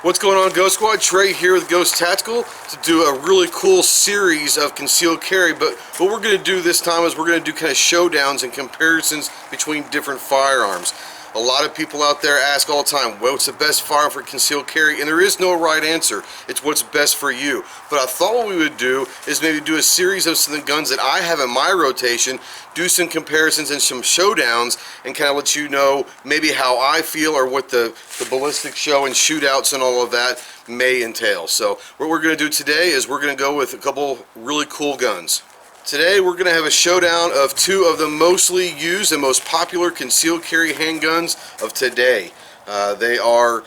What's going on, Ghost Squad? Trey here with Ghost Tactical to do a really cool series of concealed carry. But what we're going to do this time is we're going to do kind of showdowns and comparisons between different firearms. A lot of people out there ask all the time, what's the best firearm for concealed carry? And there is no right answer. It's what's best for you. But I thought what we would do is maybe do a series of some of the guns that I have in my rotation, do some comparisons and some showdowns, and kind of let you know maybe how I feel or what the ballistic show and shootouts and all of that may entail. So what we're going to do today is we're going to go with a couple really cool guns. Today we're going to have a showdown of two of the mostly used and most popular concealed carry handguns of today. They are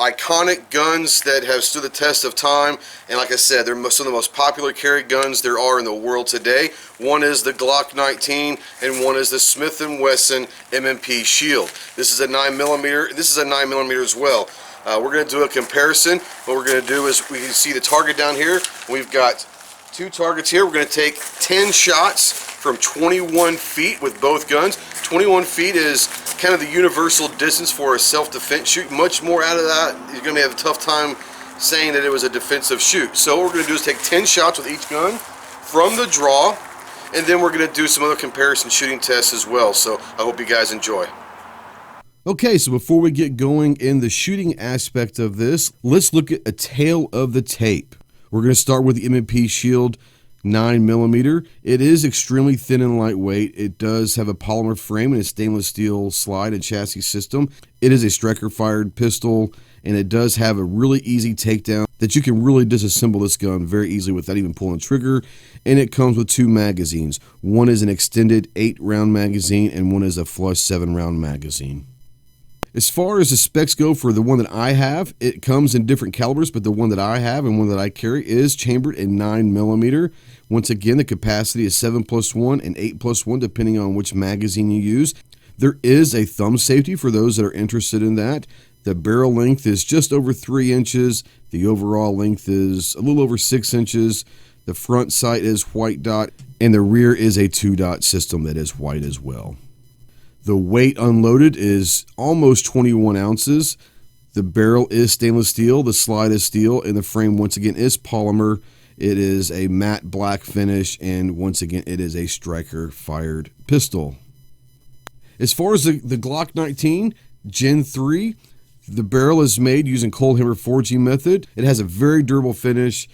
iconic guns that have stood the test of time, and like I said, they're some of the most popular carry guns there are in the world today. One is the Glock 19 and one is the Smith & Wesson M&P Shield. This is a 9mm, this is a 9mm as well. We're going to do a comparison. What we're going to do is we can see the target down here. We've got two targets here. We're going to take 10 shots from 21 feet with both guns. 21 feet is kind of the universal distance for a self-defense shoot. Much more out of that, you're going to have a tough time saying that it was a defensive shoot. So what we're going to do is take 10 shots with each gun from the draw, and then we're going to do some other comparison shooting tests as well. So I hope you guys enjoy. Okay, so before we get going in the shooting aspect of this, let's look at a tail of the tape. We're going to start with the M&P Shield 9mm. It is extremely thin and lightweight. It does have a polymer frame and a stainless steel slide and chassis system. It is a striker-fired pistol, and it does have a really easy takedown that you can really disassemble this gun very easily without even pulling the trigger. And it comes with two magazines. One is an extended 8-round magazine, and one is a flush 7-round magazine. As far as the specs go for the one that I have, it comes in different calibers, but the one that I have and one that I carry is chambered in 9mm. Once again, the capacity is 7+1 and 8+1, depending on which magazine you use. There is a thumb safety for those that are interested in that. The barrel length is just over 3 inches. The overall length is a little over 6 inches. The front sight is white dot, and the rear is a 2-dot system that is white as well. The weight unloaded is almost 21 ounces. The barrel is stainless steel, the slide is steel, and the frame once again is polymer. It is a matte black finish, and once again it is a striker fired pistol. As far as the Glock 19 Gen 3, the barrel is made using cold hammer forging method. It has a very durable finish.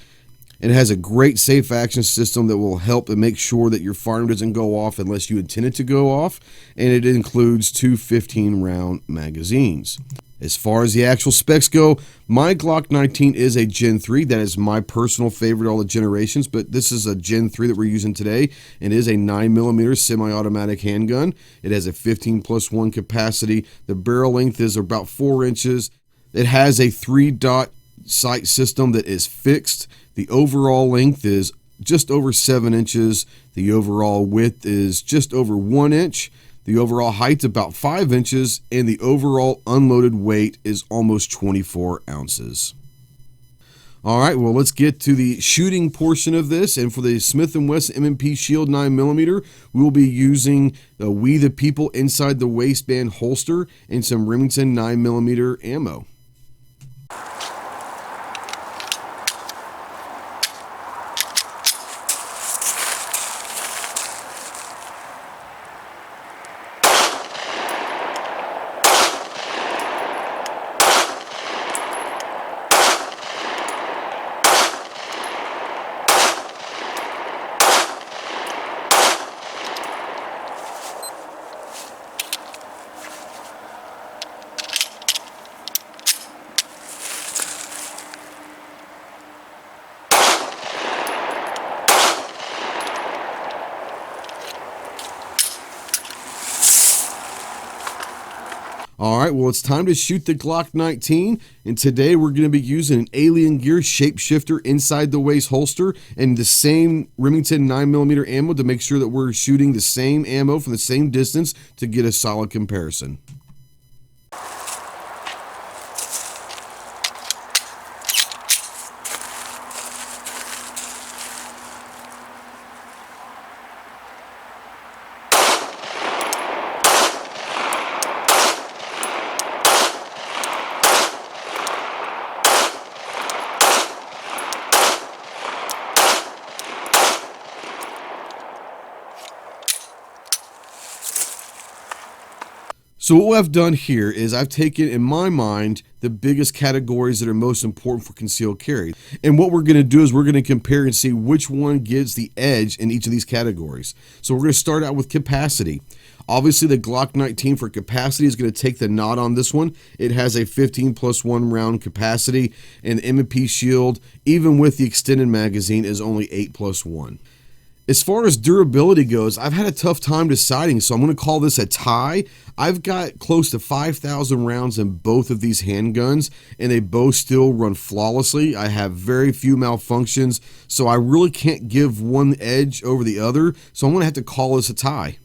It has a great safe action system that will help and make sure that your firearm doesn't go off unless you intend it to go off, and it includes two 15-round magazines. As far as the actual specs go, my Glock 19 is a Gen 3. That is my personal favorite of all the generations, but this is a Gen 3 that we're using today, and it is a 9mm semi-automatic handgun. It has a 15+1 capacity. The barrel length is about 4 inches. It has a 3-dot sight system that is fixed. The overall length is just over 7 inches. The overall width is just over 1 inch. The overall height is about 5 inches, and the overall unloaded weight is almost 24 ounces. All right, well, let's get to the shooting portion of this. And for the Smith & Wesson M&P Shield 9mm, we will be using the We the People inside the waistband holster and some Remington 9mm ammo. All right, well, it's time to shoot the Glock 19, and today we're going to be using an Alien Gear shapeshifter inside the waist holster and the same Remington 9mm ammo to make sure that we're shooting the same ammo from the same distance to get a solid comparison. So what I've done here is I've taken, in my mind, the biggest categories that are most important for concealed carry. And what we're going to do is we're going to compare and see which one gets the edge in each of these categories. So we're going to start out with capacity. Obviously, the Glock 19 for capacity is going to take the nod on this one. It has a 15+1 round capacity, and the M&P Shield, even with the extended magazine, is only 8+1. As far as durability goes, I've had a tough time deciding, so I'm going to call this a tie. I've got close to 5,000 rounds in both of these handguns, and they both still run flawlessly. I have very few malfunctions, so I really can't give one edge over the other, so I'm going to have to call this a tie.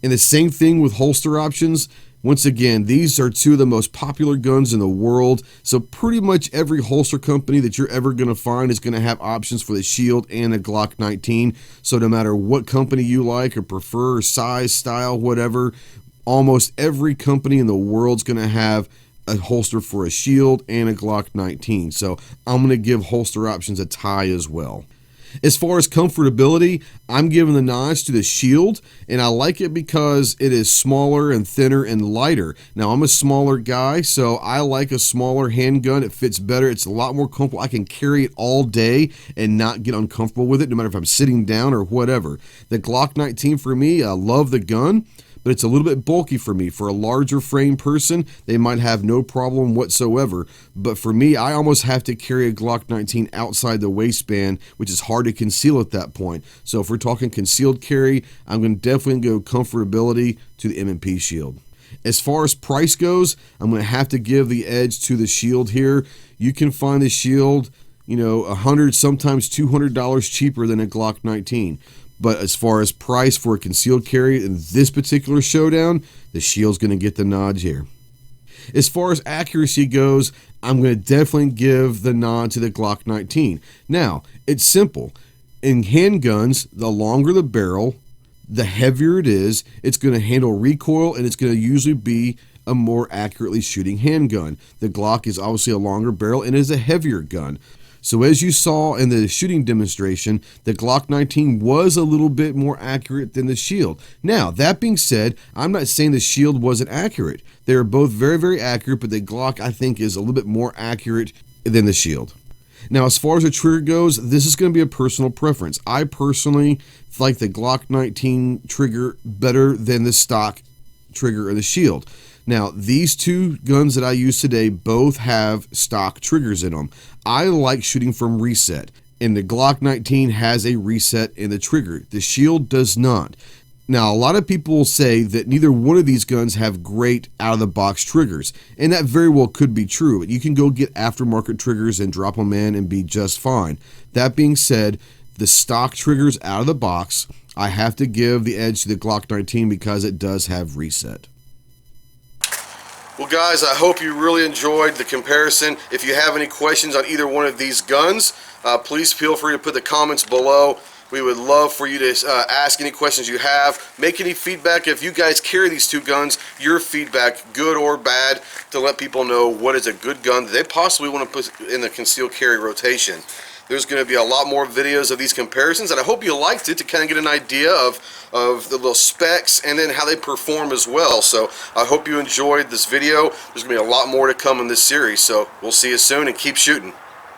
And the same thing with holster options. Once again, these are two of the most popular guns in the world, so pretty much every holster company that you're ever going to find is going to have options for the Shield and the Glock 19. So no matter what company you like or prefer, size, style, whatever, almost every company in the world is going to have a holster for a Shield and a Glock 19. So I'm going to give holster options a tie as well. As far as comfortability, I'm giving the nods to the Shield, and I like it because it is smaller and thinner and lighter. Now, I'm a smaller guy, so I like a smaller handgun. It fits better. It's a lot more comfortable. I can carry it all day and not get uncomfortable with it, no matter if I'm sitting down or whatever. The Glock 19 for me, I love the gun, but it's a little bit bulky for me. For a larger frame person, they might have no problem whatsoever. But for me, I almost have to carry a Glock 19 outside the waistband, which is hard to conceal at that point. So if we're talking concealed carry, I'm going to definitely go comfortability to the M&P Shield. As far as price goes, I'm going to have to give the edge to the Shield here. You can find the Shield, $100, sometimes $200 cheaper than a Glock 19. But as far as price for a concealed carry in this particular showdown, the Shield's going to get the nod here. As far as accuracy goes, I'm going to definitely give the nod to the Glock 19. Now, it's simple. In handguns, the longer the barrel, the heavier it is. It's going to handle recoil, and it's going to usually be a more accurately shooting handgun. The Glock is obviously a longer barrel and is a heavier gun. So as you saw in the shooting demonstration, the Glock 19 was a little bit more accurate than the Shield. Now, that being said, I'm not saying the Shield wasn't accurate. They are both very, very accurate, but the Glock, I think, is a little bit more accurate than the Shield. Now, as far as the trigger goes, this is going to be a personal preference. I personally like the Glock 19 trigger better than the stock trigger of the Shield. Now, these two guns that I use today both have stock triggers in them. I like shooting from reset, and the Glock 19 has a reset in the trigger. The Shield does not. Now, a lot of people will say that neither one of these guns have great out-of-the-box triggers, and that very well could be true. You can go get aftermarket triggers and drop them in and be just fine. That being said, the stock triggers out of the box, I have to give the edge to the Glock 19 because it does have reset. Well, guys, I hope you really enjoyed the comparison. If you have any questions on either one of these guns, please feel free to put the comments below. We would love for you to ask any questions you have, make any feedback. If you guys carry these two guns, your feedback, good or bad, to let people know what is a good gun that they possibly want to put in the concealed carry rotation. There's going to be a lot more videos of these comparisons, and I hope you liked it to kind of get an idea of the little specs and then how they perform as well. So I hope you enjoyed this video. There's going to be a lot more to come in this series, so we'll see you soon, and keep shooting.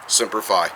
Semper Fi.